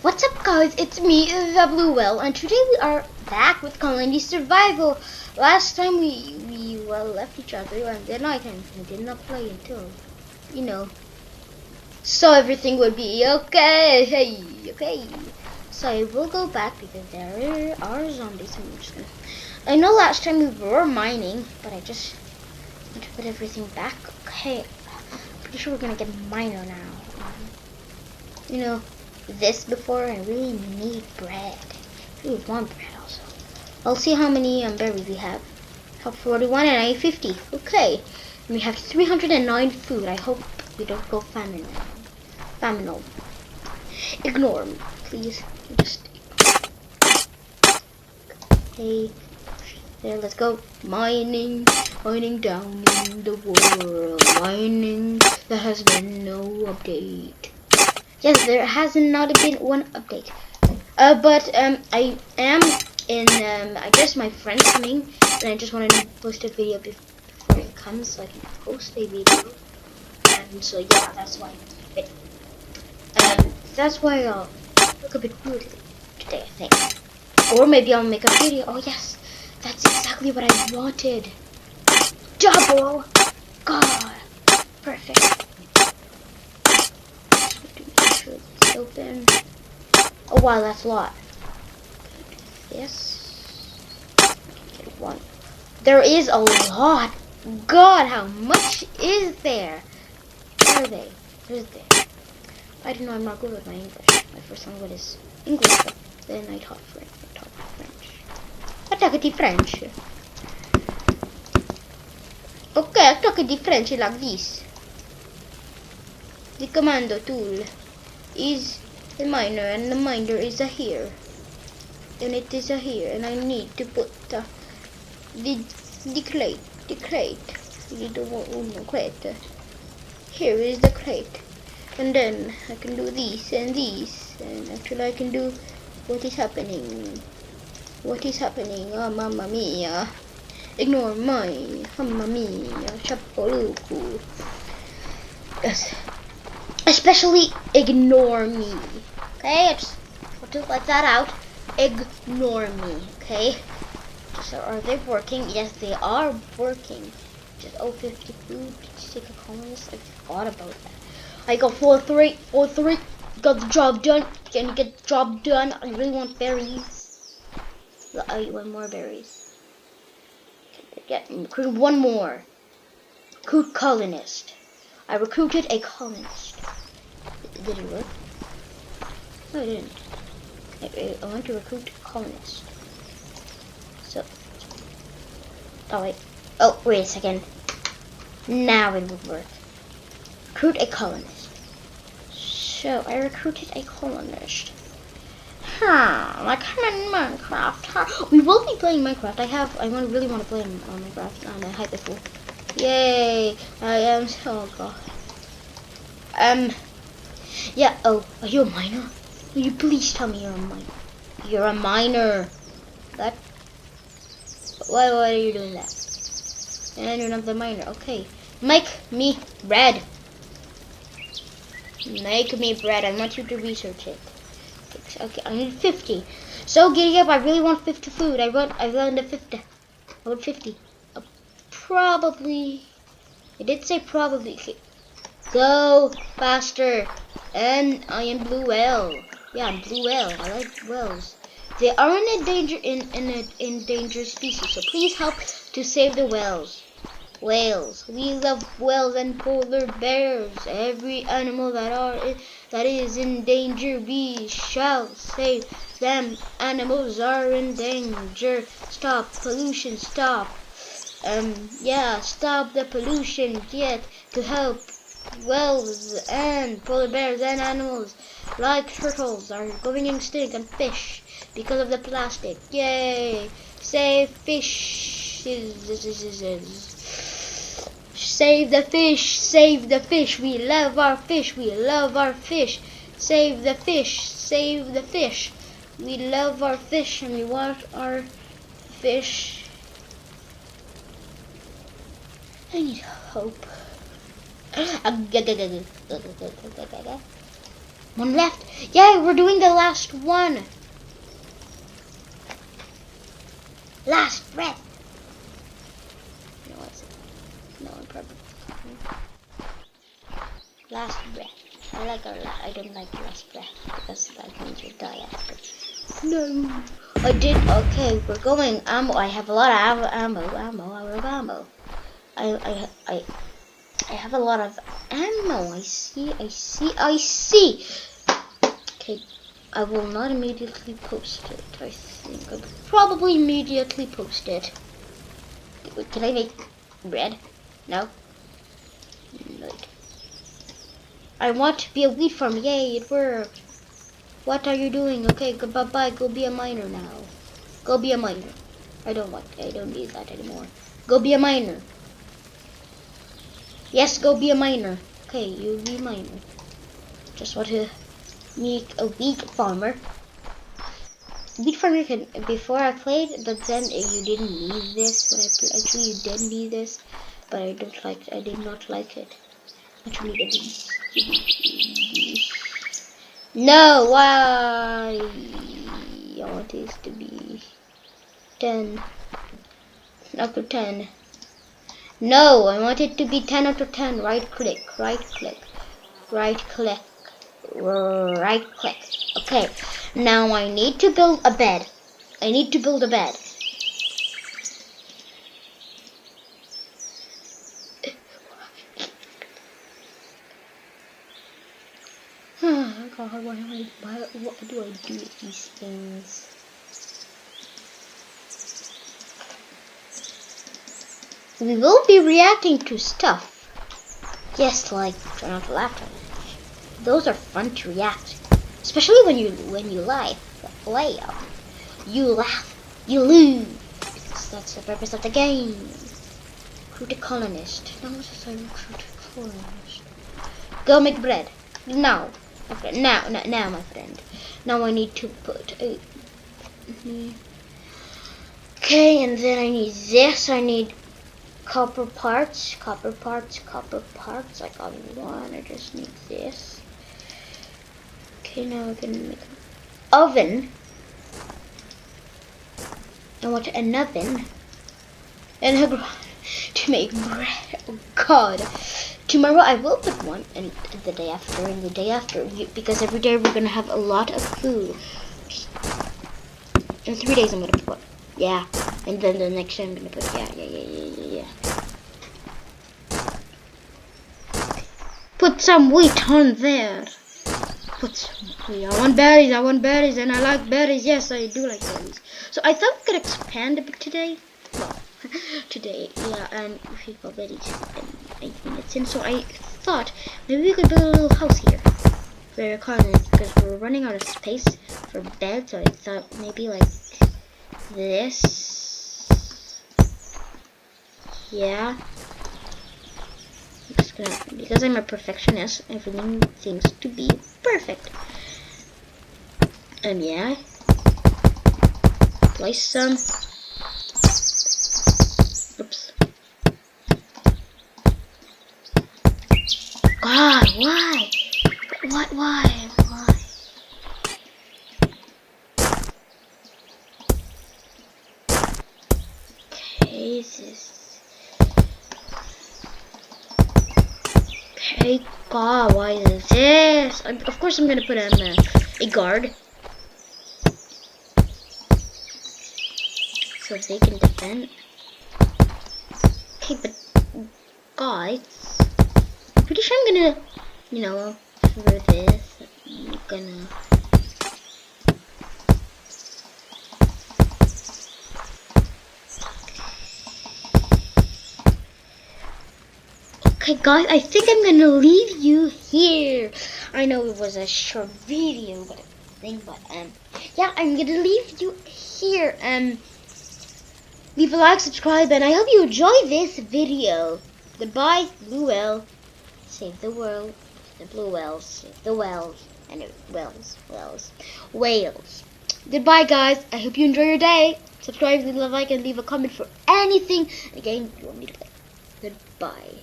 What's up, guys? It's me, the Blue Whale, and today we are back with Colony Survival. Last time we left each other, and then I did not play until, so everything would be okay. Hey, okay. So I will go back because there are zombies. I know last time we were mining, but I just want to put everything back. Okay, pretty sure we're gonna get a miner now. This before I really need bread. I really want bread also. I'll see how many berries we have. I have 41 and I have 50. Okay. And we have 309 food. I hope we don't go famine. Faminal. Ignore me, please. Just okay. There, let's go. Mining down in the world. Mining. There has been no update. Yes, there has not been one update. But I am in. I guess my friend's coming, and I just wanted to post a video before he comes, so I can post a video. And so yeah, that's why. That's why I'll look a bit weird today, I think. Or maybe I'll make a video. Oh yes, that's exactly what I wanted. Double. God, perfect. Open. Oh wow, that's a lot. Yes. Get one. There is a lot. God, how much is there? Where are they? Where's there? I don't know. I'm not good with my English. My first language is English, but then I taught French. I talk the French. Okay, I talk the French like this. The commando tool is a miner, and the miner is a here, and it is a here, and I need to put the crate. Here is the crate, and then I can do this and this, and actually I can do what is happening. Oh, mamma mia! Ignore my mamma mia! Chapoluku. Yes. Especially ignore me, okay? I just want to let that out. Ignore me, okay? So are they working? Yes, they are working. Just 50 food. Just take a colonist. I forgot about that. I got 4-3. Got the job done. Can you get the job done? I really want berries. I want more berries. Recruit one more. Recruit colonist. I recruited a colonist. Did it work? No, it didn't. I want to recruit a colonist. So. Oh, wait. Oh, wait a second. Now it would work. Recruit a colonist. So, I recruited a colonist. Like I'm in Minecraft. We will be playing Minecraft. I really want to play Minecraft on a hyperpool. Yay! I am so god. Yeah. Oh, are you a miner? Will you please tell me you're a miner? You're a miner. That. Why are you doing that? And you're not the miner. Okay. Make me bread. Make me bread. I want you to research it. Okay, I need 50. So giddy up. I really want 50 food. I want the 50. I want 50. Probably. It did say probably. Go faster. And I am Blue Whale. Yeah, I'm Blue Whale. I like whales. They are in endangered species, so please help to save the whales. Whales. We love whales and polar bears. Every animal that is in danger, we shall save them. Animals are in danger. Stop pollution. Stop. Yeah, stop the pollution. Get to help whales and polar bears and animals like turtles are going extinct, and fish because of the plastic. Yay! Save fish. Save the fish. Save the fish. We love our fish. We love our fish. Save the fish. Save the fish. We love our fish and we want our fish. I need hope. One left. Yeah, we're doing the last one. Last breath. No, it's no, probably last breath. I don't like last breath because that means you die after. No, I did. Okay, we're going ammo. I have a lot of ammo. I have a lot of ammo. I see. Okay, I will not immediately post it. I think I will probably immediately post it. Can I make bread? No. Like, I want to be a wheat farm. Yay, it worked. What are you doing? Okay, bye. Go be a miner now. Go be a miner. I don't need that anymore. Go be a miner. Yes, go be a miner. Okay, you be a miner. Just want to make a wheat farmer. Wheat farmer can, before I played, but then you didn't need this when I played. Actually, you did need this, but I did not like it. Actually, I didn't. No, why? I want this to be 10 out of 10. No, I want it to be 10 out of 10. Right click. Okay, now I need to build a bed. God, what do I do with these things? We will be reacting to stuff. Yes, like turn off the laptop. Those are fun to react, especially when you play. You laugh, you lose. Because that's the purpose of the game. Recruit a colonist. Now let's recruit a colonist. Go make bread. Now, my friend. Now, my friend. Now I need to put a. Okay, and then I need this. I need copper parts. I got one. I just need this. Okay, now we're gonna make an oven. I want an oven and a garage to make bread. Oh God! Tomorrow I will put one, and the day after, because every day we're gonna have a lot of food. In 3 days I'm gonna put one. Yeah, and then the next day I'm gonna put yeah. Put some wheat on there. Put some wheat. I want berries, and I like berries. Yes, I do like berries. So I thought we could expand a bit today. Well, today, yeah, and we've already 8 minutes in. So I thought maybe we could build a little house here for our colonists because we're running out of space for bed. So I thought maybe like this. Yeah. I'm just gonna, because I'm a perfectionist, everything seems to be perfect. Yeah. Place some. Oops. God, why? Why? Okay, okay, God, why is this? Of course I'm gonna put a guard. So they can defend. Okay, but guys, I'm pretty sure I'm gonna, for this, I'm gonna. Okay, guys, I think I'm gonna leave you here. I know it was a short video, but yeah, I'm gonna leave you here. Leave a like, subscribe, and I hope you enjoy this video. Goodbye, blue whale. Save the world. The blue whales. Save the whales. And whales. Goodbye, guys. I hope you enjoy your day. Subscribe, leave a like, and leave a comment for anything. Again, you want me to play. Goodbye.